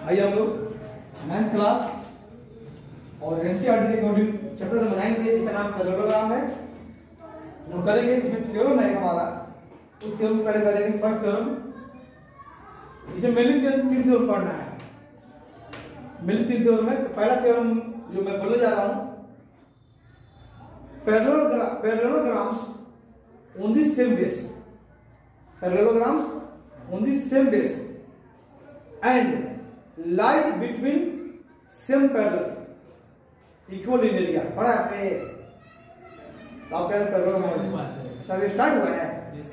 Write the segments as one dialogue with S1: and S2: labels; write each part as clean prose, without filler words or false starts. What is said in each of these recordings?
S1: आइए हम लोग 9th क्लास और एनसीईआरटी के अकॉर्डिंग चैप्टर नंबर 9 है, इसका नाम पैरेललोग्राम है। हम करेंगे इसमें थ्योरम है हमारा, उस थ्योरम को पहले करेंगे। फर्स्ट थ्योरम, इसे मेनली तीन थ्योरम पढ़ना है। मेनली तीन थ्योरम है। तो पहला थ्योरम जो मैं बोलने जा रहा हूं, parallelograms on the same base, parallelograms on the same base and lie between same parallels equal in area। पढ़ा आपने? आप कह रहे पैरेललोग्राम सब स्टार्ट हुआ है,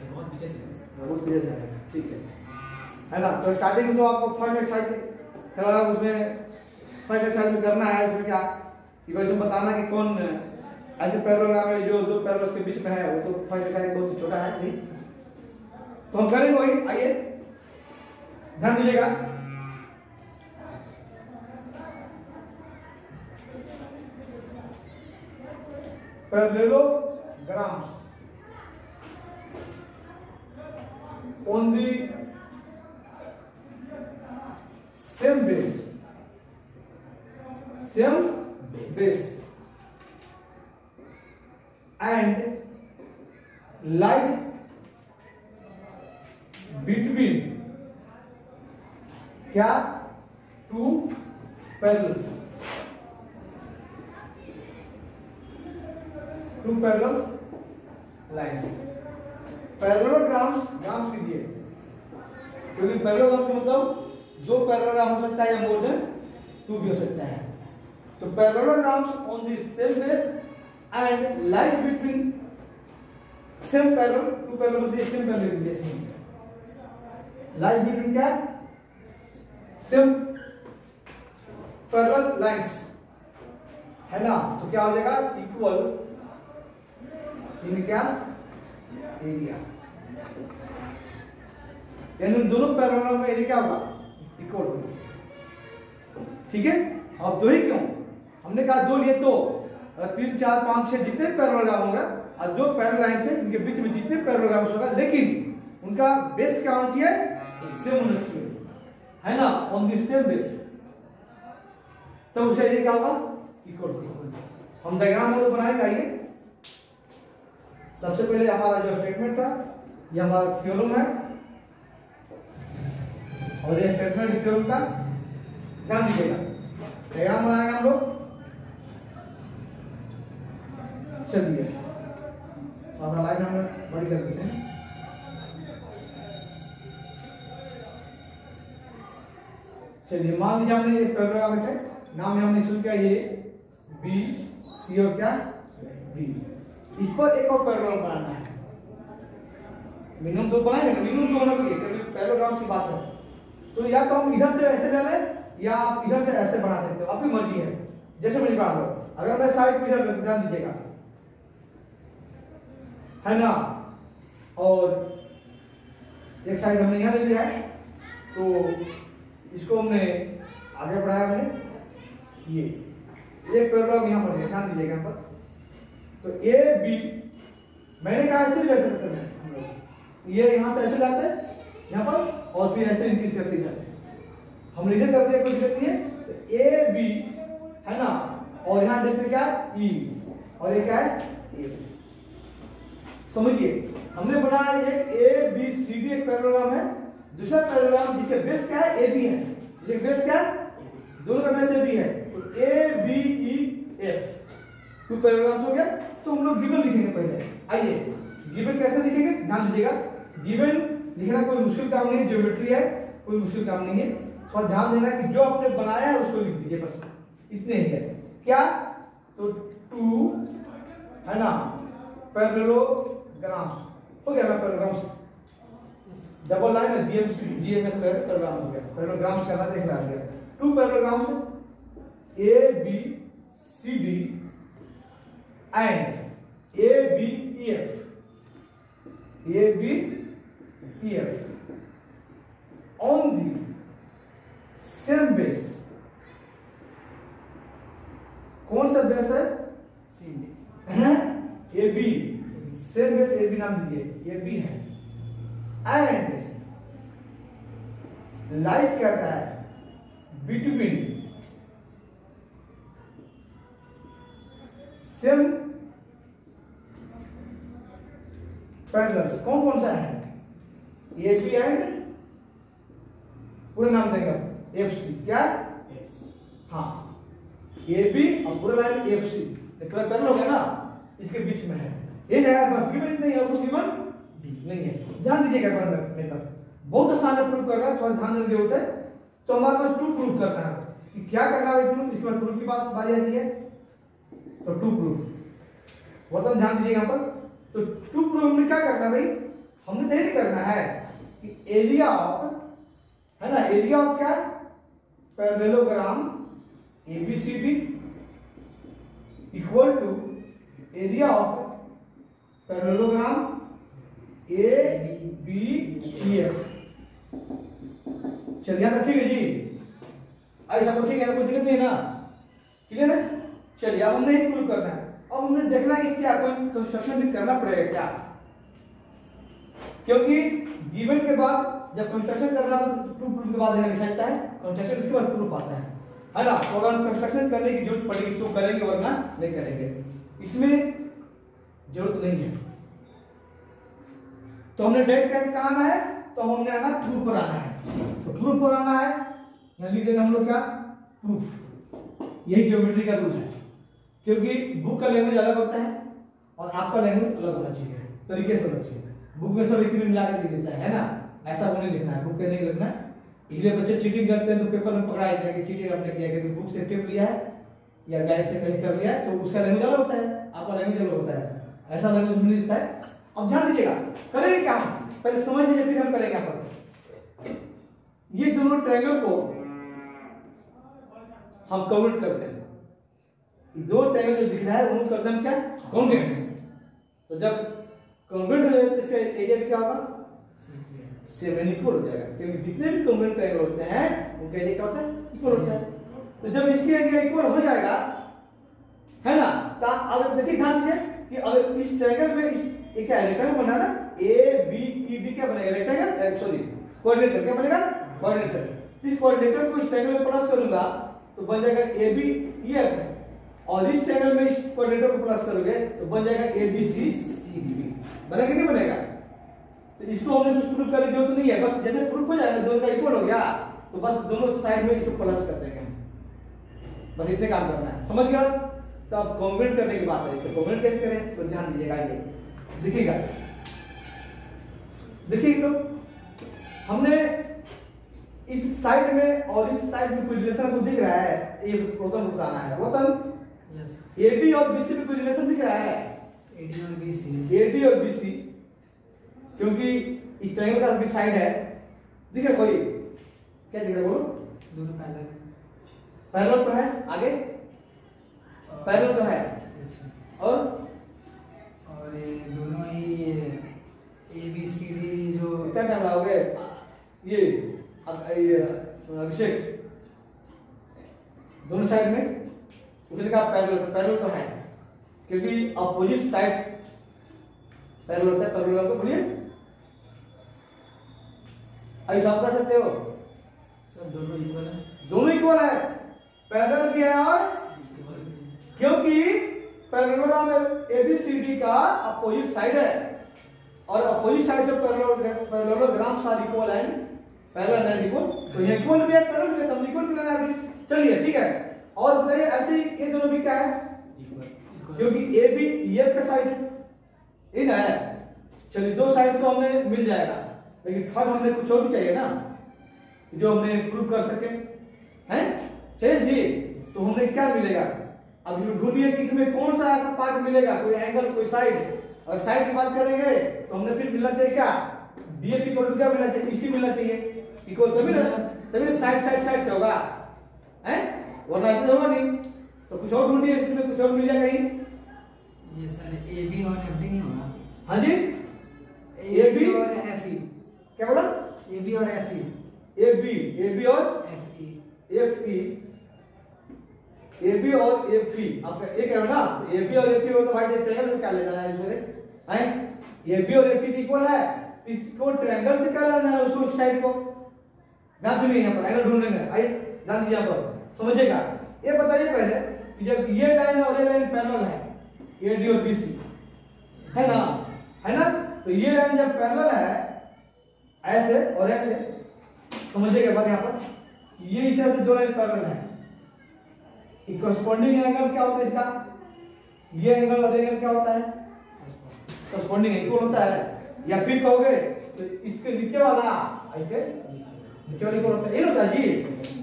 S1: बहुत पीछे से है, ठीक है ना। तो स्टार्टिंग तो आपको फर्स्ट एक्सरसाइज थोड़ा उसमें फर्स्ट एक्सरसाइज में करना है। उसमें क्या कि भाई इसमें बताना कि कौन ऐसे पैरेललोग्राम है जो दो पैरेलल्स के बीच में है। वो तो फर्स्ट एक्सरसाइज बहुत छोटा है, ठीक। तो हम करेंगे वही, आइए ध्यान दीजिएगा। Parallelograms on the same base and lie between क्या two parallels lines। Parallelograms grams कीजिए, क्योंकि पैरेललोग्राम्स का मतलब दो पैरेललोग्राम हो सकता है या मोर देन टू भी हो सकता है। तो parallelograms on the same base and lie between same parallel, two parallel मतलब सेम पैरेलल लीजिए। लाई बिटवीन क्या? सेम पैरेलल लाइंस, है ना। तो क्या हो जाएगा? इक्वल इन क्या? एरिया। यानी दोनों पैरेललोग्राम का एरिया क्या होगा? इक्वल होगा, ठीक है। अब दो ही क्यों? हमने कहा दो लिए तो 3 4 5 6 जितने पैरेललोग्राम होगा और दो पैरेलल लाइन से इनके बीच में जितने पैरेललोग्राम होगा, लेकिन उनका बेस क्या होना चाहिए? सेम होना चाहिए, है ना, ऑन द सेम बेस। तो उसका एरिया क्या होगा? इक्वल होगा। हम डायग्राम वो बनाएंगे। आइए सबसे पहले हमारा जो स्टेटमेंट था, ये हमारा थ्योरम है और ये स्टेटमेंट थ्योरम का ध्यान दीजिएगा। डायग्राम बनाएंगे हम लोग। चलिए थोड़ा लाइन हम बड़ी कर देते हैं। चलिए मान लीजिए हमने ये पैरेललोग्राम है, नाम हमने शुरू किया ये बी सी और क्या डी। इस पर एक और पैरेललोग्राम बनाना है। मिनिमम दो बनाएंगे, मिनिमम दो होना चाहिए क्योंकि पैरेललोग्राम की बात है। तो या तो हम इधर से ऐसे ले लें या आप इधर से ऐसे बना सकते हो, आपकी मर्जी है, जैसे मर्जी बना लो। अगर मैं साइड को इधर ध्यान दीजिएगा, है ना, और एक साइड हमने यहां ले लिया है, तो इसको हमने आगे बढ़ाया। हमने ये एक पैरेललोग्राम यहां पर ध्यान दीजिएगा यहाँ पर। तो ए बी मैंने कहा ऐसे भी ले सकते हैं हम लोग, ये यहां से ऐसे लाते हैं यहाँ पर और फिर ऐसे इंक्रीज करते जाते हैं। हम रीजन करते हैं, कोई दिक्कत नहीं है। तो ए बी, है ना, और यहां देखते क्या? ई, और ये क्या है? ए। समझिए हमने बनाया एक ए बी सी डी एक पैरेललोग्राम है। दूसरा पैरेललोग्राम जिसके बेस क्या है? ए बी है। जिसके बेस क्या है? दोनों का बेस ए बी है। तो A B E F two parallelograms हो गया। तो हम लोग गिवन लिखेंगे पहले। आइए गिवन कैसे लिखेंगे ध्यान दीजिएगा। गिवन लिखना कोई मुश्किल काम नहीं है, ज्योमेट्री है, कोई मुश्किल काम नहीं है। थोड़ा ध्यान देना कि जो आपने बनाया है उसको लिख दीजिए, बस इतने ही है। क्या? तो टू, है ना, पैरेललोग्राम्स हो गया। पैरेललोग्राम्स डबल लाइन है, जीएमएस में पैरेललोग्राम हो गया। पैरेललोग्राम्स करना देख रहा है। Two parallelograms A B C D and A B E F, A B E F on the same base। कौन सा बेस है? Same base, A B, same base A B नाम दीजिए, ए बी है। एंड लाइक क्या है? Between same parallels कौन कौन सा है? ए बी एंड पूरा नाम देंगे एफ सी। क्या? हाँ, ए बी और पूरा लाइन एफ सी कर लोगे ना, इसके बीच में है ये नहीं, बस गिवन नहीं है, कुछ गिवन नहीं है। ध्यान दीजिएगा मेरे पास बहुत आसान है प्रूव करना, थोड़ा ध्यान देने की जरूरत है। तो हमारे पास टू प्रूव करना है कि क्या करना है टू, इसके बाद प्रूफ की बात बारी आती है। तो टू प्रूफ बहुत ध्यान दीजिएगा यहाँ पर। तो टू प्रूफ हमने क्या करना है भाई, हमने तो ये करना है कि एरिया ऑफ है ना, एरिया ऑफ क्या parallelogram ABCD equal to area of parallelogram ABEF। चलिए यहाँ तक ठीक है जी, ऐसा तो ठीक है, कोई दिक्कत नहीं है ना, क्लियर है। चलिए अब हमने एक प्रूव करना है। अब हमने देखना है कि क्या कोई कंस्ट्रक्शन भी करना पड़ेगा क्या, क्योंकि गिवन के बाद जब कंस्ट्रक्शन करना है तो टू प्रूफ के बाद यहाँ लिखा जाता है कंस्ट्रक्शन, उसके बाद प्रूफ आता है ना। तो अगर कंस्ट्रक्शन करने की जरूरत पड़ेगी तो करेंगे, वरना नहीं करेंगे, इसमें जरूरत नहीं है। तो हमने डायरेक्ट कैसे कहाँ आना है, तो हमने आना प्रूफ पर आना है। तो प्रूफ पर आना है, यहाँ लिख देंगे हम लोग क्या प्रूफ। यही ज्योमेट्री का रूल है, क्योंकि बुक का लैंग्वेज अलग होता है और आपका लैंग्वेज अलग होना चाहिए, तरीके से होना चाहिए। बुक में सब एक ही मिला कर लिख देता है ना, ऐसा वो नहीं लिखना है, बुक पे नहीं लिखना है। इसलिए बच्चे चीटिंग करते हैं तो पेपर में पकड़ा जाता है कि चीटिंग आपने किया, क्योंकि बुक से टिप लिया है या गाइड से कहीं कर लिया है, तो उसका लैंग्वेज अलग होता है, आपका लैंग्वेज अलग होता है, ऐसा लैंग्वेज नहीं लिखता है। अब ध्यान दीजिएगा, करेंगे क्या, पहले समझ लीजिए फिर हम करेंगे। यहाँ पर ये दोनों ट्रायंगल को हम कॉन्वर्ट करते हैं, दो ट्रायंगल जो दिख रहा है उनको करते हैं क्या कॉन्वर्ट। तो जब कॉन्वर्ट हो जाए तो इसका एरिया भी क्या होगा, सेम इक्वल हो जाएगा, क्योंकि जितने भी कॉन्वर्ट ट्रायंगल होते हैं उनका एरिया क्या होता है, इक्वल होता है। तो जब इसकी एरिया इक्वल हो जाएगा है ना, तो अगर देखिए ध्यान दीजिए कि अगर इस ट्रायंगल में ये क्या रेक्टेंगल बना ना, ए बी ई डी क्या बनेगा, रेक्टेंगल सॉरी कोऑर्डिनेटर क्या बनेगा, कोऑर्डिनेटर। इस कोऑर्डिनेटर को इस ट्रायंगल में प्लस करूंगा तो बन जाएगा ए बी ई एफ है, और इस ट्रायंगल में इस कोऑर्डिनेटर को प्लस करोगे तो बन जाएगा A B C D B. बनेगा नहीं बनेगा? तो इसको हमने कुछ प्रूफ करने की जरूरत नहीं है, बस जैसे प्रूफ हो जाएगा दोनों का इक्वल हो गया तो बस दोनों साइड में इसको प्लस कर देंगे, बस इतने काम करना है, समझ गया। तो अब कॉन्वर्ट करने की बात है, तो कॉन्वर्ट कैसे करें, तो ध्यान दीजिएगा, ये देखिएगा, देखिए तो हमने इस साइड में और इस साइड में कोई रिलेशन को दिख रहा है, ये वतन बताना है, वतन एडी और बीसी में कोई रिलेशन दिख रहा है, एडी और बीसी, क्योंकि इस ट्रायंगल का भी साइड है, दिख रहा कोई, क्या दिख रहा है बोलो,
S2: दोनों पैरेलल
S1: पैरेलल तो है, आगे पैरेलल तो है, और
S2: ये दोनों ही ए बी सी डी जो
S1: कितना टाइम लगाओगे ये अभिषेक, दोनों साइड में उसने कहा पैरेलल तो है, क्योंकि अपोजिट साइड्स पैरेलल होता है, पैरेलल को बोलिए ऐसा बता सकते हो,
S2: सब दोनों इक्वल है,
S1: दोनों इक्वल है, पैरेलल भी है, और क्योंकि पैरेललोग्राम एबीसीडी का अपोजिट साइड है और अपोजिट साइड से parallelograms are equal and parallel and equal, तो ये इक्वल भी है पैरेलल भी है, तो हम इक्वल लेना है। चलिए ठीक है, और बताइए ऐसे ही ये दोनों भी क्या है, क्योंकि ए बी ये का साइड है, इन है। चलिए दो साइड तो हमें मिल जाएगा, लेकिन थर्ड हमने कुछ और भी चाहिए ना, जो हमने प्रूव कर सके, हैं चाहिए जी। तो हमने क्या मिलेगा, अब ढूंढिए कि इसमें कौन सा ऐसा पार्ट मिलेगा, कोई एंगल कोई साइड, और साइड की बात करेंगे तो हमने फिर मिलना चाहिए क्या, डीएफ इक्वल टू क्या मिलना चाहिए, इसी मिलना चाहिए इक्वल, तभी ना, तभी साइड साइड साइड से होगा, हैं वरना ऐसे होगा नहीं। तो कुछ और ढूंढिए, इसमें कुछ और मिल जाएगा कहीं,
S2: ये सर ए बी और एफ डी नहीं होगा,
S1: हाँ जी
S2: ए बी और एफ ई,
S1: क्या बोला,
S2: ए बी और एफ ई,
S1: ए बी और
S2: F E,
S1: F E, A B और एफ ई, आपका एक है ना, ए बी और एफ ई हो तो भाई ट्रायंगल से क्या ले जाना है इसमें, हैं ए बी और एफ ई इक्वल है, इसको ट्रायंगल से क्या लेना है, उसको साइड को ध्यान सुनिए, यहाँ पर एंगल ढूंढेंगे, आइए ध्यान दीजिए यहाँ पर, समझिएगा। ये बताइए पहले कि जब ये लाइन और ये लाइन पैरेलल है, एडी और बीसी, है ना, तो ये लाइन जब पैरेलल है ऐसे और ऐसे, समझिएगा बात यहाँ पर, ये इस तरह से दो लाइन पैरेलल है, कॉरस्पॉन्डिंग एंगल क्या होता है इसका, ये एंगल और एंगल क्या होता है, कॉरस्पॉन्डिंग इक्वल होता है। या फिर कहोगे तो इसके नीचे वाला इसके नीचे वाले इक्वल होता है, ये होता है जी,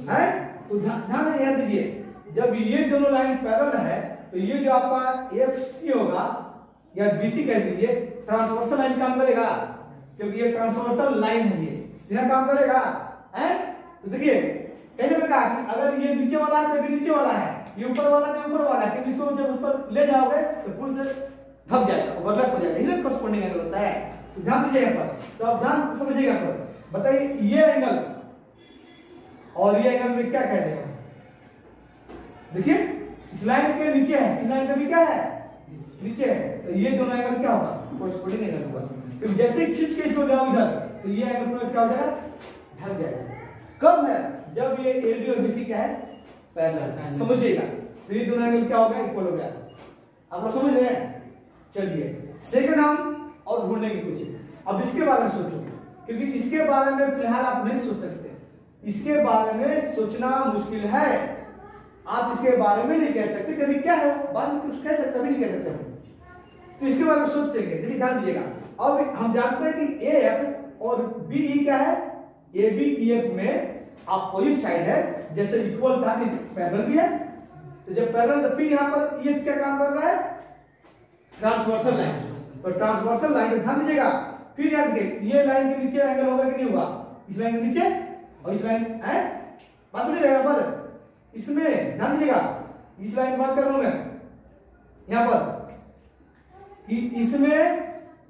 S1: है। तो ध्यान दीजिए, जब ये दोनों लाइन पैरेलल है तो ये जो आपका एफसी होगा या बीसी कह दीजिए, ट्रांसवर्सल लाइन काम करेगा, क्योंकि ये ट्रांसवर्सल लाइन है, ये काम करेगा, है। तो देखिए कैसे मैं कहा कि अगर ये नीचे वाला है तो ये नीचे वाला है, ये ऊपर वाला तो ऊपर वाला है, क्योंकि इसको जब उस पर ले जाओगे तो पूरी तरह ढक जाएगा, ओवरलैप हो जाएगा, ये कॉरस्पॉन्डिंग एंगल होता है। तो ध्यान दीजिए यहाँ पर, तो आप ध्यान समझिएगा यहाँ पर, बताइए ये एंगल और ये एंगल में क्या कह रहे हैं, देखिए इस लाइन के नीचे है, इस लाइन का भी क्या है, नीचे है, तो ये दोनों एंगल क्या होगा, कॉरस्पॉन्डिंग एंगल होगा। तो जैसे ही खींच के इसको ले आओ इधर, तो ये एंगल पूरा क्या हो जाएगा, ढक जाएगा। कब है, जब ये एडी और बीसी क्या है, पैरेलल, समझिएगा। तो ये दोनों एंगल क्या हो गया, इक्वल हो गया। आप लोग समझ रहे हैं। चलिए सेकंड हम और ढूंढने की कोशिश, अब इसके बारे में सोचो, क्योंकि इसके बारे में फिलहाल आप नहीं सोच सकते, इसके बारे में सोचना मुश्किल है, आप इसके बारे में नहीं कह सकते कभी क्या है वो, बाद में कुछ कह सकते, कभी नहीं कह सकते। तो इसके बारे में सोचेंगे, देखिए ध्यान दीजिएगा। अब हम जानते हैं कि ए एफ और बी ई क्या है, ए बी ई एफ में अपोजिट साइड है, जैसे इक्वल था कि पैरेलल भी है, तो जब पैरेलल तो फिर यहाँ पर ई एफ क्या काम कर रहा है, ट्रांसवर्सल लाइन। तो ट्रांसवर्सल लाइन ध्यान दीजिएगा, फिर याद रखिए ये लाइन के नीचे एंगल होगा कि नहीं हुआ, इस लाइन के नीचे और इस लाइन है, बात समझ रहे पर इसमें ध्यान दीजिएगा, इस लाइन की बात कर रहा हूं मैं यहां पर कि इसमें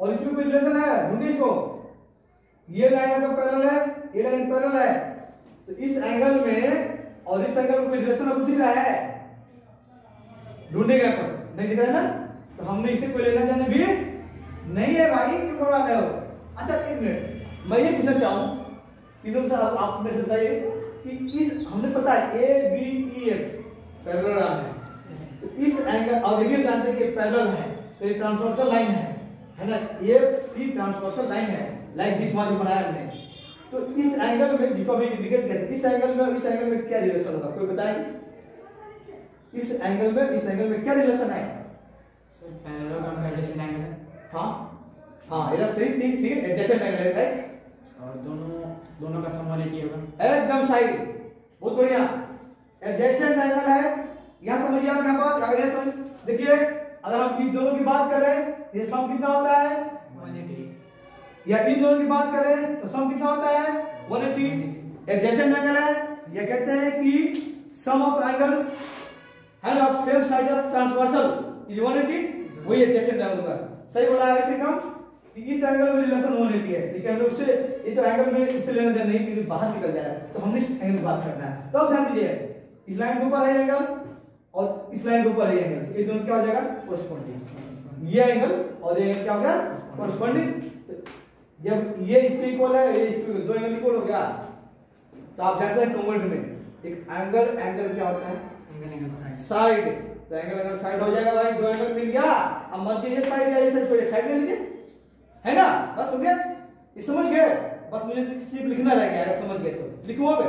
S1: और इसमें कोई रिलेशन है, ढूंढिए इसको, ये लाइन आपका पैरेलल है, ये लाइन पैरेलल है, तो इस एंगल में और इस एंगल में कोई रिलेशन आपको दिख रहा है, ढूंढेगा पर नहीं दिख रहा है ना, तो हमने इसे कोई लेना देना भी नहीं है भाई, क्यों घबरा रहे हो। अच्छा एक मिनट, मैं ये पूछना चाहूं तीनों से, आप में से बताइए कि इस हमने पता है A B E F parallel है, तो इस एंगल और ये भी जानते हैं कि पैरेलल है, तो ये ट्रांसवर्सल लाइन है ना, एफ सी ट्रांसवर्सल लाइन है, लाइक दिस वन बनाया हमने। तो इस एंगल में जिसको हम इंडिकेट कहते हैं, इस एंगल में इस एंगल में क्या रिलेशन होगा, कोई बताएगा, इस एंगल में इस एंगल में क्या रिलेशन है,
S2: पैरेलल का एडजेसेंट एंगल है।
S1: हाँ एकदम सही, ठीक है, एडजेसेंट एंगल है, राइट,
S2: और दोनों का सम 180 होगा,
S1: एकदम सही, बहुत बढ़िया, एडजेसेंट एंगल है। यहां समझिए आप, यहां पर अगर समझ देखिए, अगर हम इन दोनों की बात करें ये सम कितना होता है
S2: 180,
S1: या इन दोनों की बात करें तो सम कितना होता है 180, एडजेसेंट एंगल है, ये कहते हैं कि sum of angles and of same side of transversal is 180, वही एडजेसेंट एंगल होगा। सही बोला है, इससे कम इस एंगल में रिलेशन 180 है, लेकिन हम लोग से ये तो एंगल में इससे लेना देना नहीं, क्योंकि बाहर निकल जाएगा, तो हमने इस एंगल की बात करना है। तो अब ध्यान दीजिए, इस लाइन के ऊपर है एंगल और इस लाइन के ऊपर है एंगल, ये दोनों क्या हो जाएगा, कोरस्पॉन्डिंग, ये एंगल और ये एंगल क्या हो गया, कोरस्पॉन्डिंग। जब ये इसके इक्वल है, ये इसके दो एंगल इक्वल हो गया, तो आप जानते हैं कॉन्वेट में एक एंगल क्या होता है,
S2: एंगल
S1: साइड, तो एंगल साइड हो जाएगा भाई, दो एंगल मिल गया, अब मध्य ये साइड या ये साइड ले लीजिए, है ना, बस हो गया, ये समझ गए, बस मुझे सिर्फ लिखना रह गया है, समझ गए तो लिखूं अब,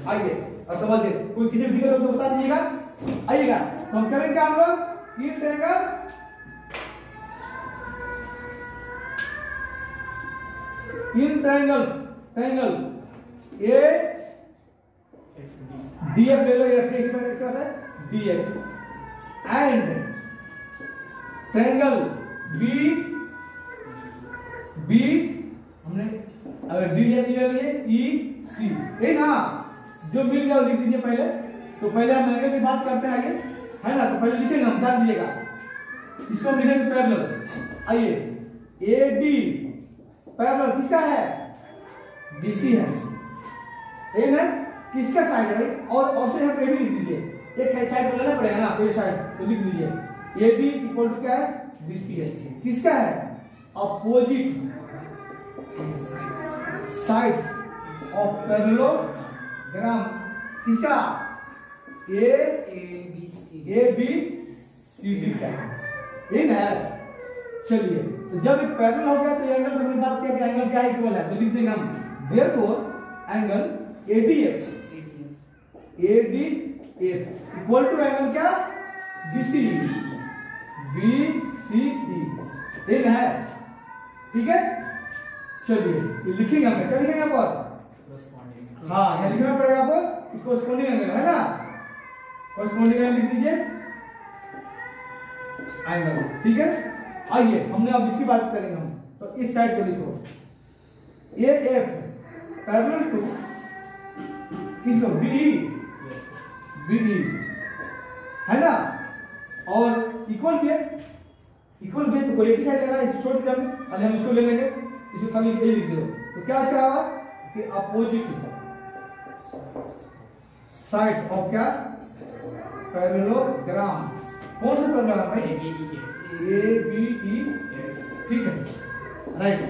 S1: आइए और समझ गए, कोई किसी दिक्कत हो तो बता दीजिएगा, आइएगा। तो हम करेंगे हम लोग ये triangle in triangle A DF ले लो, ये क्या होता है डीएफ, एंड ट्रायंगल बी हमने अगर डी ले लिए ई सी, ये ना जो मिल गया वो लिख दीजिए पहले। तो पहले हम एंगल की बात करते हैं, आइए, है ना, तो पहले लिखेंगे हम, ध्यान दीजिएगा, इसको हम लिखेंगे पैरेलल। आइए ए डी पैरेलल किसका है, बीसी है, ठीक है, किसका साइड है भाई, और से हम ए बी लिख दीजिए, एक साइड को लेना पड़ेगा ना, पहले साइड तो लिख दीजिए ए डी इक्वल टू क्या है, बीसी है, किसका है, अपोजिट साइड्स ऑफ पैरेललोग्राम किसका? ए बी सी डी का है, ठीक है। चलिए, तो जब ये पैरेलल हो गया तो एंगल हमने बात किया कि एंगल क्या इक्वल है, तो लिख देंगे हम therefore angle ADF equal to angle क्या? बीसी ठीक है, ठीक है। चलिए ये लिखेंगे हम, क्या लिखेंगे यहाँ पर? हाँ, यहाँ लिखना पड़ेगा आपको, इसको कॉरेस्पॉन्डिंग एंगल है ना, कॉरेस्पॉन्डिंग एंगल लिख दीजिए एंगल, ठीक है। आइए हमने अब इसकी बात करेंगे हम, तो इस साइड को लिखो ए एफ पैरेलल टू किसको? बीई है ना, और इक्वल भी है तो कोई एक ही साइड लेना है, छोड़ दीजिए खाली हम इसको ले लेंगे, इसको खाली ए लिख दो, तो क्या इसका होगा कि अपोजिट साइड्स ऑफ क्या? पैरेललोग्राम। कौन सा पैरेललोग्राम भाई? ए बी ई, ठीक है, राइट।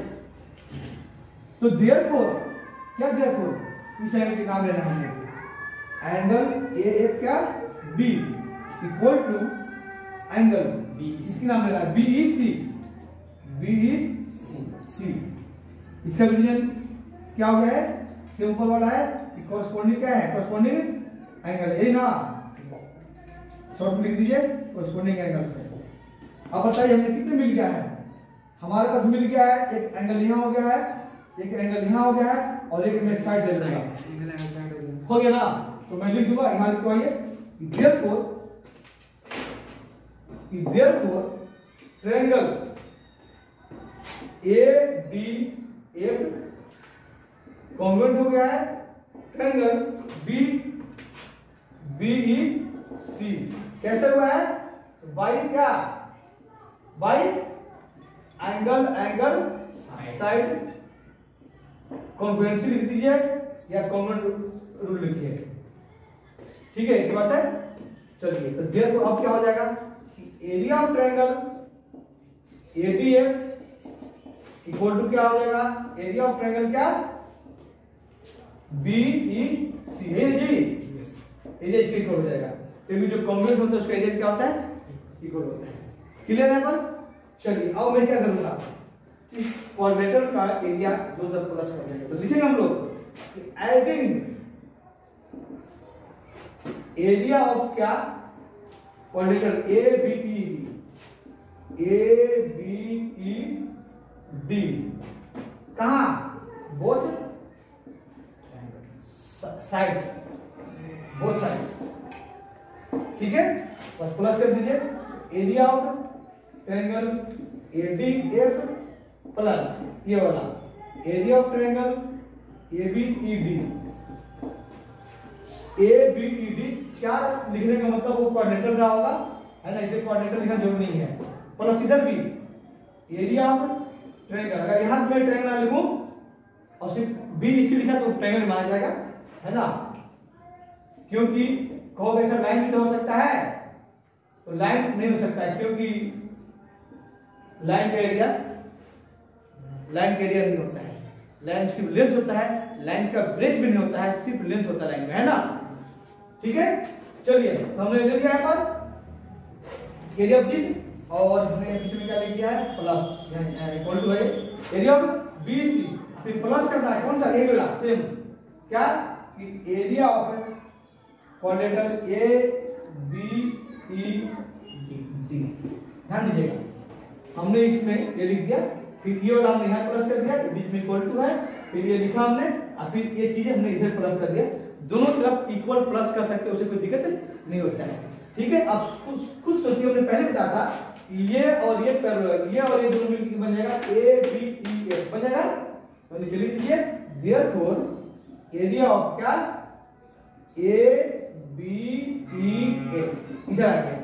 S1: तो देयरफॉर क्या? देयरफॉर इस एंगल के नाम लेना है एंगल ए एफ क्या? D equal to angle B, इसकी नाम लेना है बीई सी। इसका डिवीजन क्या हो गया है? सिंपल वाला है, कॉरेस्पॉन्डिंग क्या है? कॉरेस्पॉन्डिंग एंगल है ना, शॉर्ट लिख दीजिए कॉरेस्पॉन्डिंग एंगल से। अब बताइए हमने कितने मिल गया है? हमारे पास मिल गया है एक एंगल यहाँ हो गया है, एक एंगल यहाँ हो गया है, और एक में साइड दे दिया हो गया ना, तो मैं लिख दूंगा यहाँ, लिखो आइए therefore triangle A D F convent हो गया है ट्रायंगल बी ई सी। कैसे हुआ है? बाई क्या? बाई एंगल साइड कॉन्वेंसी लिख दीजिए या कॉन्वेंट रूल लिखिए, ठीक है, एक बात है। चलिए, तो देयरफॉर अब क्या हो जाएगा कि area of triangle ADF equal to क्या हो जाएगा? एरिया ऑफ ट्रायंगल क्या? बीईसी है जी, एरिया इसके इक्वल हो जाएगा, क्योंकि जो कॉन्वेंट होता है उसका एरिया क्या होता है? इक्वल होता है। क्लियर है पर? चलिए अब मैं क्या करूंगा, इस क्वाड्रेटर का एरिया दो तरफ प्लस कर देंगे, तो लिखेंगे हम लोग एडिंग एरिया ऑफ क्या? Quadrilateral A B E D कहां? बोथ साइड्स, ठीक है, बस प्लस कर दीजिए area of triangle ADF plus ये वाला area of triangle ABED. ABED चार लिखने का मतलब वो क्वाड्रेटर रहा होगा, है ना, इसे क्वाड्रेटर लिखना जरूरी नहीं है, प्लस इधर भी एरिया ऑफ ट्रायंगल। अगर यहां मैं ट्रायंगल ना लिखूं और सिर्फ बी इसी लिखा तो ट्रायंगल माना जाएगा, है ना, क्योंकि कहोगे ऐसा लाइन भी तो हो सकता है, तो लाइन नहीं हो सकता है, क्योंकि लाइन का एरिया नहीं होता है, लाइन सिर्फ लेंथ होता है, लाइन का ब्रेथ भी नहीं होता है, सिर्फ लेंथ होता है लाइन में, है ना, ठीक है। चलिए, तो हमने ले लिया है पर एरिया ऑफ दिस, और हमने बीच में क्या ले लिया है? प्लस इक्वल टू है एरिया ऑफ बीसी, फिर प्लस करना है कौन सा? ए वाला सेम क्या कि area of quadrilateral A B E D. ध्यान दीजिएगा, हमने इसमें ये लिख दिया, फिर ये वाला हमने यहाँ प्लस कर दिया, बीच में इक्वल टू है, फिर ये लिखा हमने, और फिर ये चीजें हमने इधर प्लस कर दिया। दोनों तरफ इक्वल प्लस कर सकते हैं, उसे कोई दिक्कत नहीं होता है, ठीक है। अब कुछ सोचिए, हमने पहले बताया था ये और ये पैरेलल, ये और ये दोनों मिलकर बन जाएगा ए बी ई एफ, बन जाएगा। तो नीचे लिख दीजिए देयरफॉर एरिया ऑफ क्या? ए बी ई एफ, इधर आ गया,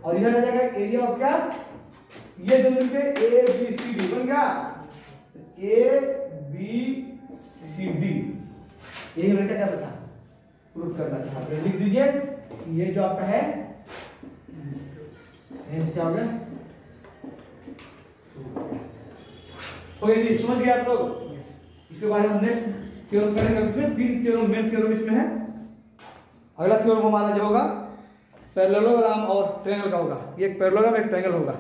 S1: और इधर आ जाएगा एरिया ऑफ क्या? ये दोनों मिलकर ए बी सी डी बन गया, ए बी सी डी। यही हमने क्या करना था? प्रूफ करना था। लिख दीजिए ये जो आपका है क्या हो गया? हो गया जी, समझ गए आप लोग? इसके बाद हम नेक्स्ट थ्योरम करेंगे। इसमें तीन थ्योरम, मेन थ्योरम इसमें है, अगला थ्योरम हमारा जो होगा पैरेललोग्राम और ट्रायंगल का होगा। ये एक पैरेललोग्राम एक ट्रायंगल होगा।